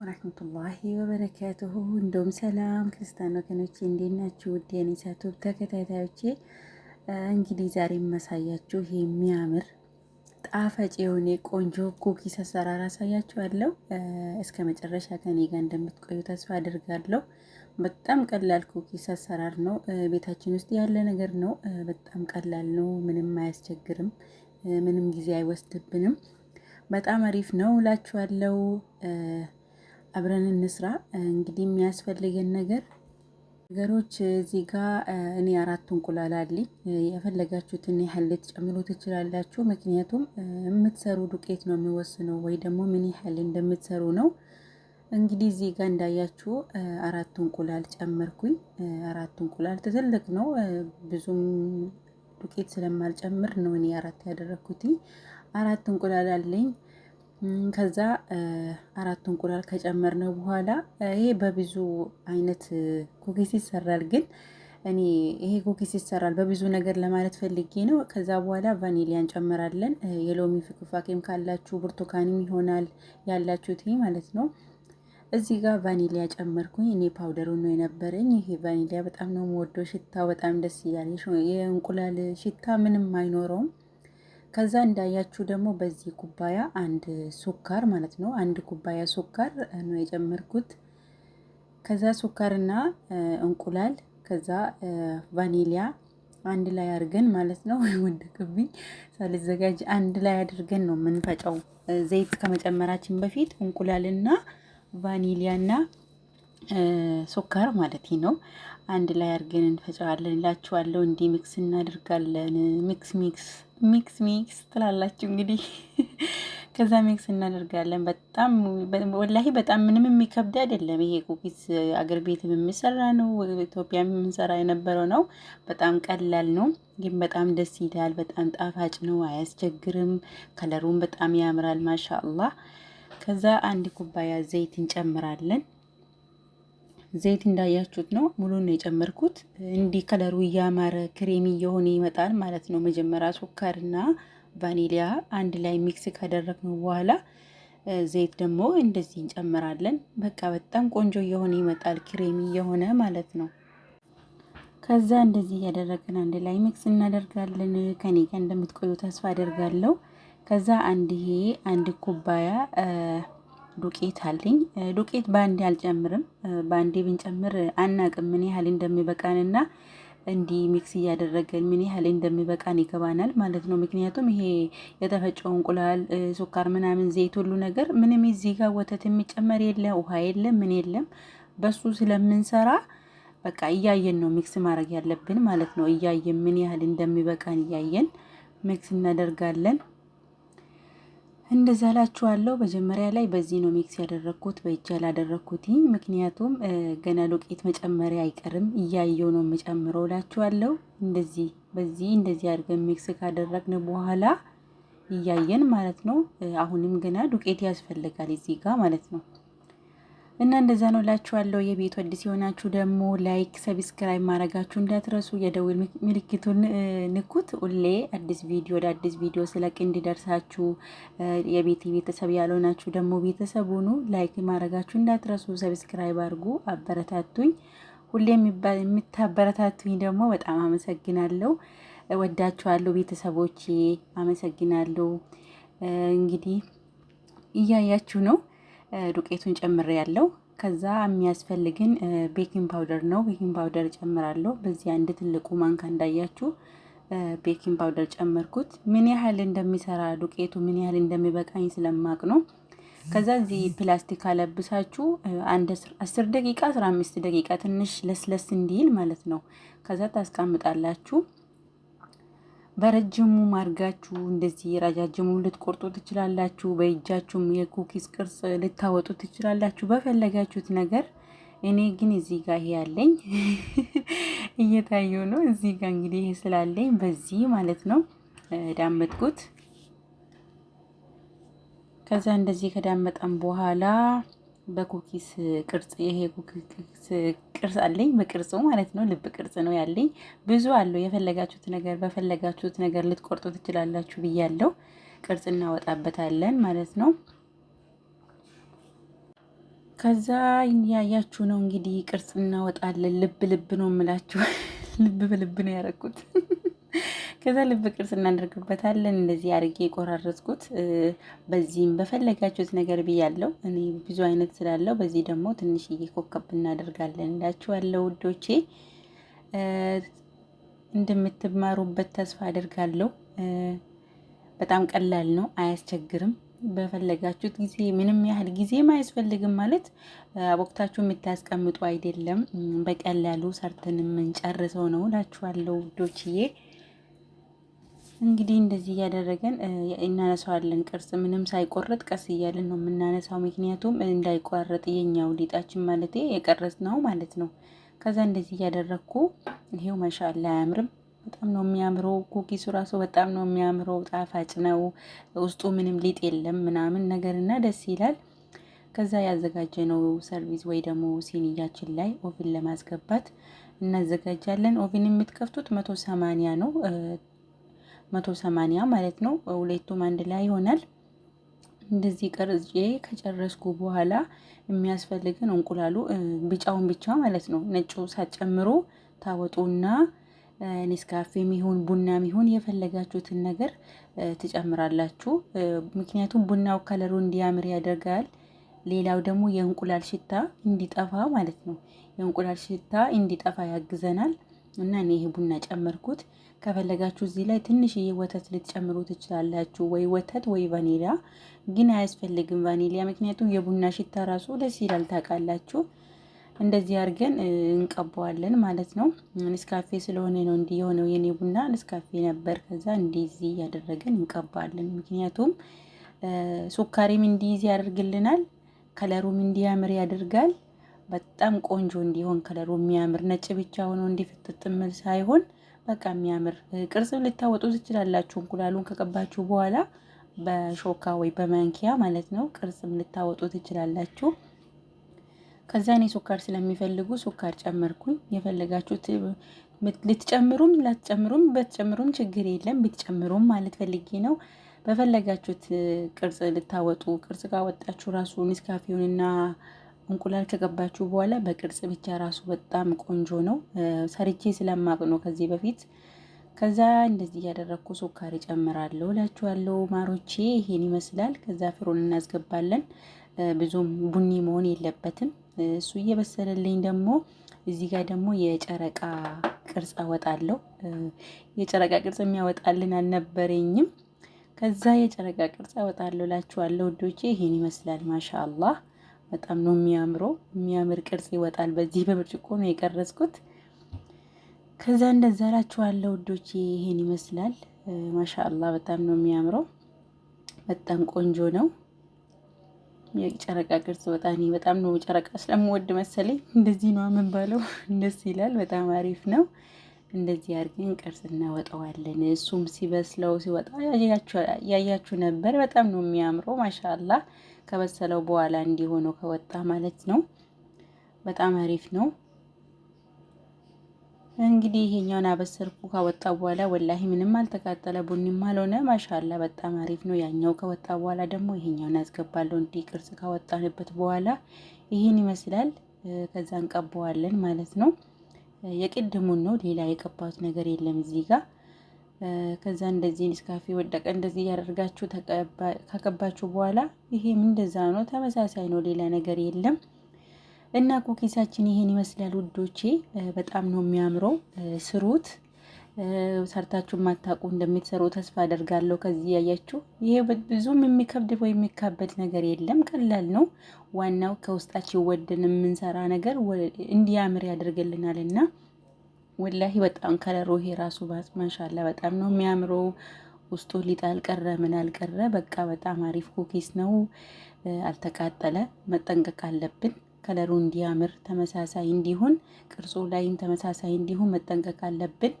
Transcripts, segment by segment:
ወራህመቱላሂ ወበረካቱሁ። እንደውም ሰላም ክርስቲያን ወገኖቼ እንዴት ናችሁ? ውድ የኒሳ ቱብ ተከታታዮቼ እንግዲህ ዛሬ የማሳያችሁ የሚያምር ጣፋጭ የሆነ ቆንጆ ኩኪስ አሰራር አሳያችኋለሁ። እስከ መጨረሻ ከኔ ጋር እንደምትቆዩ ተስፋ አድርጋለሁ። በጣም ቀላል ኩኪስ አሰራር ነው። ቤታችን ውስጥ ያለ ነገር ነው። በጣም ቀላል ነው። ምንም አያስቸግርም። ምንም ጊዜ አይወስድብንም። በጣም አሪፍ ነው እላችኋለሁ። አብረን እንስራ። እንግዲህ የሚያስፈልገን ነገሮች እዚህ ጋር እኔ 4 እንቁላል አለኝ። የፈለጋችሁትን ያህል ልትጨምሩ ትችላላችሁ። ምክንያቱም የምትሰሩ ዱቄት ነው የሚወስነው፣ ወይ ደግሞ ምን ያህል እንደምትሰሩ ነው። እንግዲህ እዚህ ጋር እንዳያችሁ 4 እንቁላል ጨመርኩኝ። 4 እንቁላል ትልቅ ነው። ብዙም ዱቄት ስለማልጨምር ነው እኔ 4 ያደረኩት። 4 እንቁላል አለኝ። ከዛ 4 እንቁላል ከጨመርነው በኋላ ይሄ በብዙ አይነት ኩኪስ ይሰራል፣ ግን እኔ ይሄ ኩኪስ ይሰራል በብዙ ነገር ለማለት ፈልጌ ነው። ከዛ በኋላ ቫኒሊያ እንጨምራለን። የሎሚ ፍቅፋቄም ካላችሁ ብርቱካንም ይሆናል ያላችሁት ማለት ነው። እዚህ ጋር ቫኒሊያ ጨመርኩኝ። እኔ ፓውደሩ ነው የነበረኝ። ይሄ ቫኒሊያ በጣም ነው የምወደው። ሽታው በጣም ደስ ይላል። የእንቁላል ሽታ ምንም አይኖረውም። ከዛ እንዳያችሁ ደግሞ በዚህ ኩባያ አንድ ሱካር ማለት ነው፣ 1 ኩባያ ሱካር ነው የጨመርኩት። ከዛ ሱካርና እንቁላል ከዛ ቫኒሊያ አንድ ላይ አድርገን ማለት ነው ወንድክብኝ ሳልዘጋጅ አንድ ላይ አድርገን ነው የምንፈጨው። ዘይት ከመጨመራችን በፊት እንቁላልና ቫኒሊያና ሱካር ማለት ነው አንድ ላይ አድርገን እንፈጨዋለን እላችኋለሁ። እንዲህ ሚክስ እናደርጋለን። ሚክስ ትላላችሁ እንግዲህ። ከዛ ሚክስ እናደርጋለን። በጣም ወላሂ በጣም ምንም የሚከብድ አይደለም። ይሄ ኩኪስ አገር ቤት የሚሰራ ነው፣ ኢትዮጵያ የምንሰራ የነበረው ነው። በጣም ቀላል ነው፣ ግን በጣም ደስ ይላል። በጣም ጣፋጭ ነው፣ አያስቸግርም። ከለሩን በጣም ያምራል። ማሻአላህ። ከዛ 1 ኩባያ ዘይት እንጨምራለን። ዘይት እንዳያችሁት ነው ሙሉን ነው የጨመርኩት። እንዲህ ከለሩ እያማረ ክሬሚ እየሆነ ይመጣል ማለት ነው። መጀመሪያ ሱካርና ቫኒሊያ አንድ ላይ ሚክስ ካደረግነው በኋላ ዘይት ደግሞ እንደዚህ እንጨምራለን። በቃ በጣም ቆንጆ እየሆነ ይመጣል፣ ክሬሚ እየሆነ ማለት ነው። ከዛ እንደዚህ እያደረግን አንድ ላይ ሚክስ እናደርጋለን። ከኔ ጋር እንደምትቆዩ ተስፋ አደርጋለሁ። ከዛ አንድ ኩባያ ዱቄት አለኝ። ዱቄት በአንዴ አልጨምርም። በአንዴ ብንጨምር አናቅም ምን ያህል እንደሚበቃንና እንዲህ ሚክስ እያደረገን ምን ያህል እንደሚበቃን ይገባናል ማለት ነው። ምክንያቱም ይሄ የተፈጨው እንቁላል፣ ሱካር ምናምን ዘይት ሁሉ ነገር ምንም እዚህ ጋር ወተት የሚጨመር የለ፣ ውሃ የለ፣ ምን የለም። በሱ ስለምንሰራ በቃ እያየን ነው ሚክስ ማድረግ ያለብን ማለት ነው። እያየን ምን ያህል እንደሚበቃን እያየን ሚክስ እናደርጋለን። እንደዛ ላችኋለሁ። መጀመሪያ ላይ በዚህ ነው ሚክስ ያደረኩት፣ በእጅ ያላደረኩት። ምክንያቱም ገና ዱቄት መጨመሪያ አይቀርም፣ እያየው ነው የምጨምረው ላችኋለሁ። እንደዚህ አድርገን ሚክስ ካደረግን በኋላ እያየን ማለት ነው። አሁንም ገና ዱቄት ያስፈልጋል እዚህ ጋር ማለት ነው። እና እንደዛ ነው ላችኋለሁ። የቤቱ አዲስ የሆናችሁ ደግሞ ላይክ፣ ሰብስክራይብ ማድረጋችሁ እንዳትረሱ። የደውል ምልክቱን ንኩት። ሁሌ አዲስ ቪዲዮ ስለቅ እንዲደርሳችሁ። የቤት ቤተሰብ ያልሆናችሁ ደግሞ ቤተሰብ ሁኑ። ላይክ ማድረጋችሁ እንዳትረሱ። ሰብስክራይብ አድርጉ፣ አበረታቱኝ። ሁሌ የምታበረታቱኝ ደግሞ በጣም አመሰግናለሁ። ወዳችኋለሁ ቤተሰቦቼ፣ አመሰግናለሁ። እንግዲህ እያያችሁ ነው። ዱቄቱን ጨምሬ ያለው። ከዛ የሚያስፈልግን ቤኪንግ ፓውደር ነው። ቤኪንግ ፓውደር ጨምራለሁ። በዚህ አንድ ትልቁ ማንካ እንዳያችሁ ቤኪንግ ፓውደር ጨመርኩት። ምን ያህል እንደሚሰራ ዱቄቱ ምን ያህል እንደሚበቃኝ ስለማቅ ነው። ከዛ እዚህ ፕላስቲክ አለብሳችሁ 10 ደቂቃ 15 ደቂቃ ትንሽ ለስለስ እንዲል ማለት ነው። ከዛ ታስቀምጣላችሁ። በረጅሙ ማርጋችሁ እንደዚህ ረጃጅሙ ልትቆርጡ ትችላላችሁ። በእጃችሁም የኩኪስ ቅርጽ ልታወጡ ትችላላችሁ፣ በፈለጋችሁት ነገር። እኔ ግን እዚህ ጋር ይሄ ያለኝ እየታየው ነው። እዚህ ጋር እንግዲህ ይሄ ስላለኝ በዚህ ማለት ነው ዳመጥኩት። ከዛ እንደዚህ ከዳመጠን በኋላ በኩኪስ ቅርጽ ይሄ ኩኪስ ቅርጽ አለኝ፣ በቅርጹ ማለት ነው። ልብ ቅርጽ ነው ያለኝ። ብዙ አለው። የፈለጋችሁት ነገር በፈለጋችሁት ነገር ልትቆርጡ ትችላላችሁ ብያለሁ። ቅርጽ እናወጣበታለን ማለት ነው። ከዛ ያያችሁ ነው እንግዲህ ቅርጽ እናወጣለን። ልብ ልብ ነው የምላችሁ። ልብ በልብ ነው ያደረኩት። ከዛ ልብ ቅርጽ እናደርግበታለን። እንደዚህ አድርጌ የቆራረጥኩት። በዚህም በፈለጋችሁት ነገር ብያለው። እኔ ብዙ አይነት ስላለው በዚህ ደግሞ ትንሽዬ ኮከብ እናደርጋለን እላችኋለሁ ውዶቼ። እንደምትማሩበት ተስፋ አደርጋለሁ። በጣም ቀላል ነው፣ አያስቸግርም። በፈለጋችሁት ጊዜ ምንም ያህል ጊዜም አያስፈልግም። ማለት ወቅታችሁ የምታስቀምጡ አይደለም። በቀላሉ ሰርተን የምንጨርሰው ነው እላችኋለሁ ውዶችዬ። እንግዲህ እንደዚህ እያደረገን እናነሳዋለን። ቅርጽ ምንም ሳይቆረጥ ቀስ እያለን ነው የምናነሳው፣ ምክንያቱም እንዳይቋረጥ የኛው ሊጣችን ማለት የቀረጽ ነው ማለት ነው። ከዛ እንደዚህ እያደረግኩ ይሄው ማሻአላ አያምርም? በጣም ነው የሚያምረው። ኩኪሱ ራሱ በጣም ነው የሚያምረው። ጣፋጭ ነው። ውስጡ ምንም ሊጥ የለም ምናምን ነገርና ደስ ይላል። ከዛ ያዘጋጀነው ሰርቪስ ወይ ደግሞ ሲኒያችን ላይ ኦቭን ለማስገባት እናዘጋጃለን። ኦቭን የምትከፍቱት 180 ነው፣ 180 ማለት ነው። ሁለቱም አንድ ላይ ይሆናል። እንደዚህ ቀርጬ ከጨረስኩ በኋላ የሚያስፈልገን እንቁላሉ ቢጫውን ብቻ ማለት ነው። ነጩ ሳትጨምሩ ታወጡና ኔስካፌም ይሁን ቡናም ይሁን የፈለጋችሁትን ነገር ትጨምራላችሁ። ምክንያቱም ቡናው ከለሩ እንዲያምር ያደርጋል። ሌላው ደግሞ የእንቁላል ሽታ እንዲጠፋ ማለት ነው። የእንቁላል ሽታ እንዲጠፋ ያግዘናል። እና እኔ ይሄ ቡና ጨመርኩት። ከፈለጋችሁ እዚህ ላይ ትንሽዬ ወተት ልትጨምሩ ትችላላችሁ። ወይ ወተት ወይ ቫኒላ፣ ግን አያስፈልግም ቫኒሊያ፣ ምክንያቱም የቡና ሽታ ራሱ ደስ ይላል ታውቃላችሁ። እንደዚህ አድርገን እንቀባዋለን ማለት ነው። ንስካፌ ስለሆነ ነው እንዲህ የሆነው። የኔ ቡና ንስካፌ ነበር። ከዛ እንደዚህ ያደረገን እንቀባለን። ምክንያቱም ሱካሪም እንዲይዝ ያደርግልናል፣ ከለሩም እንዲያምር ያደርጋል። በጣም ቆንጆ እንዲሆን ከለሩ የሚያምር ነጭ ብቻ ሆኖ እንዲፍጥጥምል ሳይሆን በቃ የሚያምር ቅርጽ ልታወጡ ትችላላችሁ። እንቁላሉን ከቀባችሁ በኋላ በሾካ ወይ በማንኪያ ማለት ነው ቅርጽም ልታወጡ ትችላላችሁ። ከዛ እኔ ሱካር ስለሚፈልጉ ሱካር ጨመርኩኝ። የፈለጋችሁት ልትጨምሩም ላትጨምሩም፣ በትጨምሩም ችግር የለም። ብትጨምሩም ማለት ፈልጌ ነው። በፈለጋችሁት ቅርጽ ልታወጡ፣ ቅርጽ ካወጣችሁ ራሱ ኔስካፌውንና እንቁላል ከገባችሁ በኋላ በቅርጽ ብቻ ራሱ በጣም ቆንጆ ነው። ሰርቼ ስለማቅ ነው ከዚህ በፊት። ከዛ እንደዚህ እያደረግኩ ሱካር እጨምራለሁ እላችኋለሁ ማሮቼ። ይሄን ይመስላል። ከዛ ፍሩን እናስገባለን። ብዙም ቡኒ መሆን የለበትም። እሱ እየበሰለልኝ ደግሞ እዚህ ጋር ደግሞ የጨረቃ ቅርጽ አወጣለሁ። የጨረቃ ቅርጽ የሚያወጣልን አልነበረኝም። ከዛ የጨረቃ ቅርጽ አወጣለሁ እላችኋለሁ ውዶቼ። ይሄን ይመስላል። ማሻአላህ በጣም ነው የሚያምረው። የሚያምር ቅርጽ ይወጣል። በዚህ በብርጭቆ ነው የቀረጽኩት። ከዛ እንደዛ እላችኋለሁ ውዶቼ። ይሄን ይመስላል። ማሻአላህ በጣም ነው የሚያምረው። በጣም ቆንጆ ነው። የጨረቃ ቅርጽ በጣም ነው ጨረቃ ስለምወድ መሰለኝ እንደዚህ ነው የምንባለው። ደስ ይላል። በጣም አሪፍ ነው። እንደዚህ አድርገን ቅርጽ እናወጣዋለን። እሱም ሲበስለው ሲወጣ ያያችሁ ነበር። በጣም ነው የሚያምረው። ማሻአላህ ከበሰለው በኋላ እንዲሆነው ከወጣ ማለት ነው። በጣም አሪፍ ነው። እንግዲህ ይሄኛውን አበሰርኩ ካወጣ በኋላ ወላሂ ምንም አልተቃጠለ፣ ቡኒም አልሆነ። ማሻአላ በጣም አሪፍ ነው። ያኛው ከወጣ በኋላ ደግሞ ይሄኛውን አስገባለሁ። እንዲህ ቅርጽ ካወጣንበት በኋላ ይሄን ይመስላል። ከዛ እንቀባዋለን ማለት ነው። የቅድሙን ነው፣ ሌላ የቀባሁት ነገር የለም እዚህ ጋር። ከዛ እንደዚህ ኔስካፌ ወደቀ እንደዚህ ያደርጋችሁ ከቀባችሁ በኋላ ይሄም እንደዛ ነው፣ ተመሳሳይ ነው፣ ሌላ ነገር የለም። እና ኩኪሳችን ይሄን ይመስላል ውዶቼ። በጣም ነው የሚያምረው። ስሩት። ሰርታችሁ ማታውቁ እንደምትሰሩ ተስፋ አደርጋለሁ። ከዚህ ያያችሁ ይሄ ብዙም የሚከብድ ወይ የሚካበድ ነገር የለም፣ ቀላል ነው። ዋናው ከውስጣችን ወደን የምንሰራ ነገር እንዲያምር ያደርግልናል። እና ወላሂ በጣም ከለሩ ይሄ ራሱ ማሻአላ በጣም ነው የሚያምረው። ውስጡ ሊጥ አልቀረ ምን አልቀረ፣ በቃ በጣም አሪፍ ኩኪስ ነው። አልተቃጠለ። መጠንቀቅ አለብን ከለሩ እንዲያምር ተመሳሳይ እንዲሆን፣ ቅርጹ ላይም ተመሳሳይ እንዲሆን መጠንቀቅ አለብን።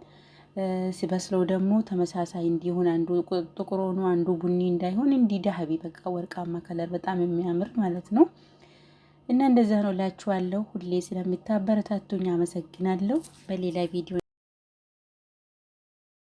ሲበስለው ደግሞ ተመሳሳይ እንዲሆን፣ አንዱ ጥቁር ሆኖ አንዱ ቡኒ እንዳይሆን፣ እንዲህ ዳህቢ በቃ ወርቃማ ከለር በጣም የሚያምር ማለት ነው። እና እንደዛ ነው እላችኋለሁ። ሁሌ ስለምታበረታቱኝ አመሰግናለሁ። በሌላ ቪዲዮ